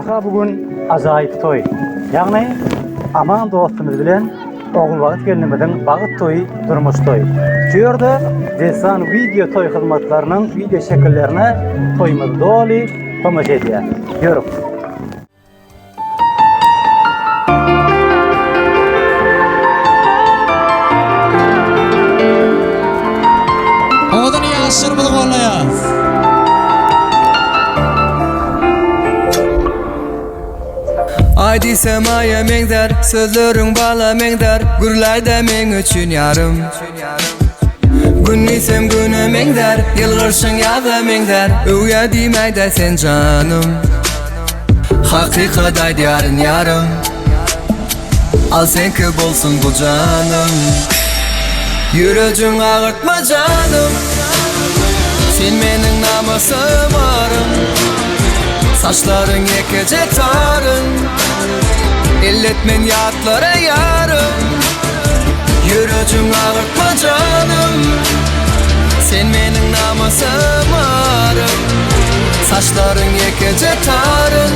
Arka bugün azayip toy. Yani aman dostumuz bilen oğul vakit gelinmeden bagıt toy, durmuş toy. Şurada desan video toy hizmetlerinin video şekillerine toymuz doli tomaş ediyor. Görüp. Odan yaşırmıdı kollayaz. Aydi semaya mengder, sözlerin bala mengder, gürlayda men üçün yarım. Günnisem günü mengder, yılgırsın yağı mengder, öya dimayda sen canım. Hakikat aydi yarın yarım, al sen ki bolsun bu canım. Yürücün ağırtma canım, sen menin namusum. Saçların yekece tarın, elletmen yatlara yarım. Yürücün ağırtma canım, sen menin namusum arım. Saçların yekece tarın,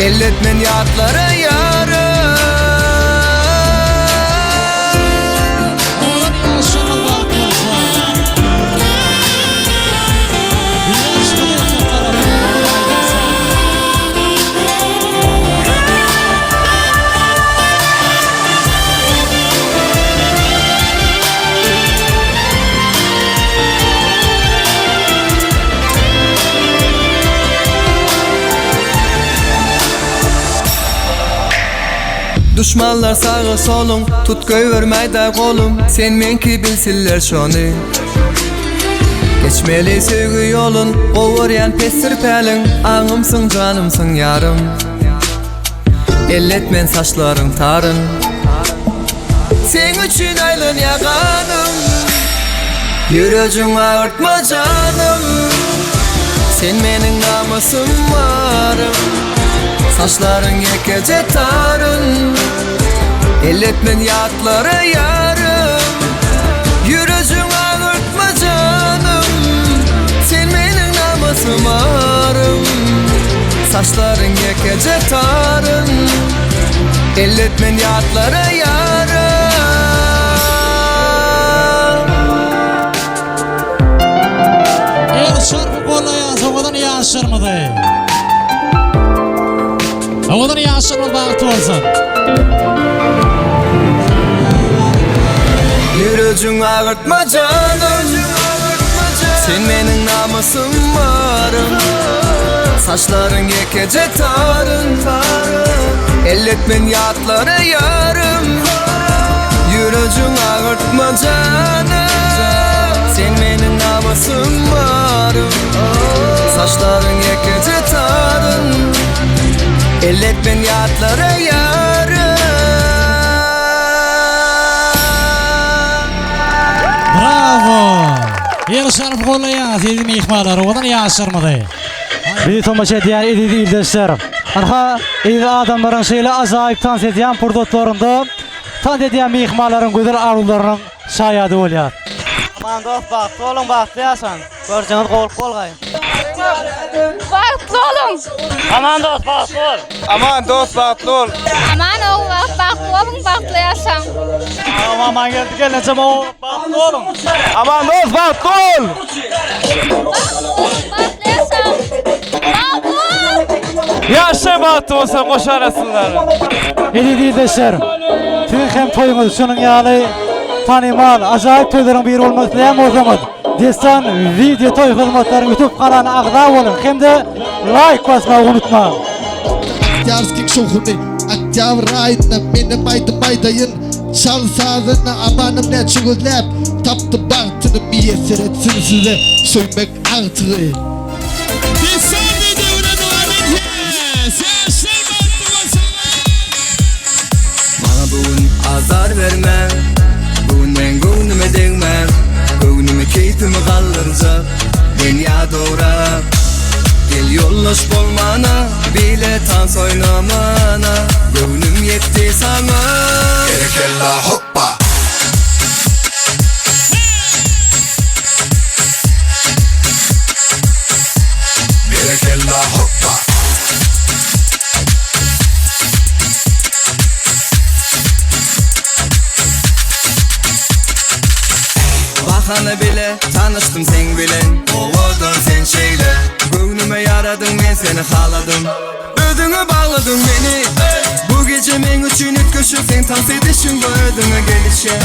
elletmen yatlara yarım. Düşmanlar sağı solun, tut görmeyde kolum. Sen menki bilsiller şonu. Geçmeli sevgi yolun, ovuryan pestir pelin. Ağımsın canımsın yarım, elletmen saçların tarın. Sen üçün aylın yakanım, yürücün ağırtma canım. Sen menin namusum varım, saçların yekece tarın, elletmen yatlara yarım. Yürücün ağırtma canım, sen benim namusum arım. Saçların yekece tarın, elletmen yatlara yarım. El şarkı kollayaz, oğudan yaşırmıdı. Oğudan yaşırmıdı bağıtı olsun. Yürücün ağırtma canım, sen benim namusum varım. Saçların yekece tarın, elletmen yatlara yarım. Yürücün ağırtma canım, sen benim namusum varım. Saçların yekece tarın, elletmen yatlara yarım. Bravo! El şarkı kollayaz, edim ihmalar, oğudan yaşırmıdı. Bir tomaş ediyen edidi ildeşlerim. Arka edidi adamların şeyle azayip tans ediyen purdotlarında tans ediyen mihmaların güzel arzularının şayadı oluyor. Aman dost baktı olun baktıyasan. Göreceğiniz kol gayın. Baktı olun. Aman dost baktı ol. Aman dost batlı ol. Aman oğul baktı olun baktıyasan. Aman geldi geleceğim o baktı olun. Aman dost batlı ol. Baktıyasan. Baktı. Yaşa batlı olsa koş arasınlar. Edidi ildeşlerim. Tüm hem toyumuz şunun yani tanımal, acayip toyların bir olması diyen o zaman. Destan video toy hizmetleri YouTube kanalına ağda olun. Hem de like basmayı unutma. Yarskin şohuni Akçav rayına benim baydayın Şal sazına amanım ne çuğulep Taptı baktını bir yeseretsin size Söymek artığı Bir son videoda devam ediyor. Sesler baktı olsun. Bana bugün azar verme, bugün ben gönlüme değme. Gönlüme keyfimi kaldıracak, dünya doğra. Gel yollaş bolmana, bile tans oynamana. Gönlüm yetti sana. Gerekella hoppa. Gerekella hoppa. Hana bile tanıştım sen bilen Oğudun sen şeyle Göğnüme yaradın men seni haladım Ödüňe bağladın beni Bu gece men üçün ötköşüp sen tans edişin bu ödüňe gelişe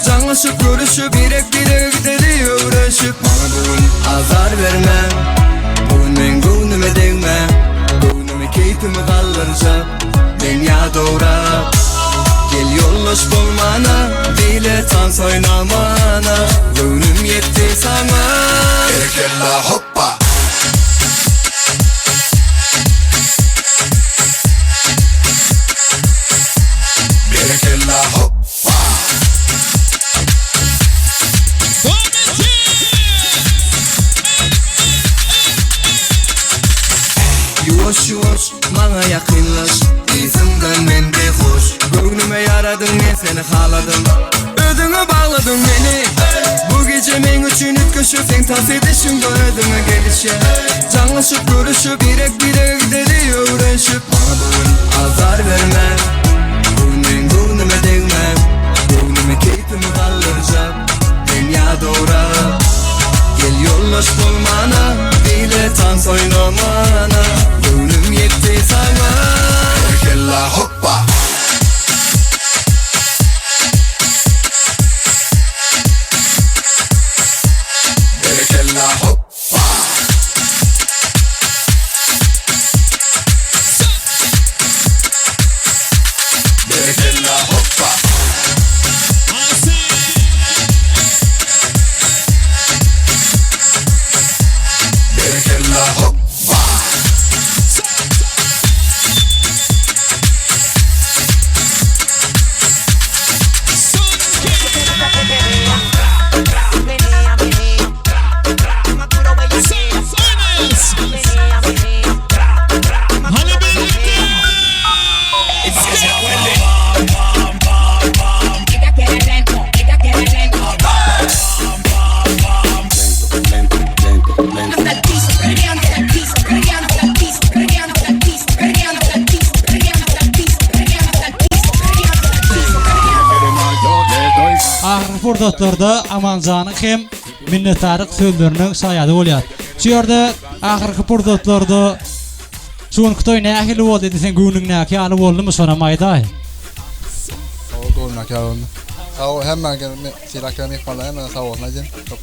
Canlaşıp görüşüp birek gideri uğraşıp Bana bugün azar verme Bugün men göğnüme değme Göğnüme keyfimi kaldıracak Dünya doğra Gel yollaş bolmana Dile tans oynamana Göğnüm yetti sana Berekella hoppa Berekella hoppa Yuvaş yuvaş bana yakınlaş İzimden men de hoş Göğnüme yaradın men seni haladım Ödüňe bağladın beni Bu gece men üçün ötköşüp sen tans edişin bu ödüňe gelişe Canlaşıp görüşüp birek gideri uğraşıp Bana bugün azar verme Bugün men göğnüme değme Göğnüme keyfimi kaldıracak Dünya doğra Gel yollaş bolmana Dile tans oynamana Göğnüm yetti sana Berekella hoppa Berekella hoppa Berekella hoppa Berekella hoppa Ahir fırsatlarda Amanjanyň hem minnetdarlyk sözleriniň saýady bolýar. Şeýerde ahirki fırsatlarda Suňky toý nähili boldy desen göwnüň näki ýaly boldymy sona maýdaý. O goluna kağın. Sağ ol hemen silahlar mehmanlarına sağ ol Najin. Çok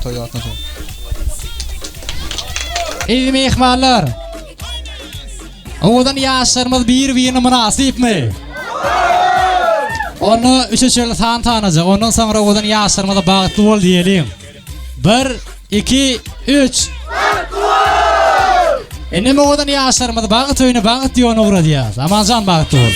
toyatna şu. Ey mehmanlar. Odan ýaşarmaz bir-birine münasipmi? Onu üçüncü san tanıcı. Ondan sonra odan ýaşarmada bagtly bol diýelim. 1 2 3 Eneme odan ýaşarmada bagat öýüne bagat diýen ugra diýär. Amanjan bagtly bol.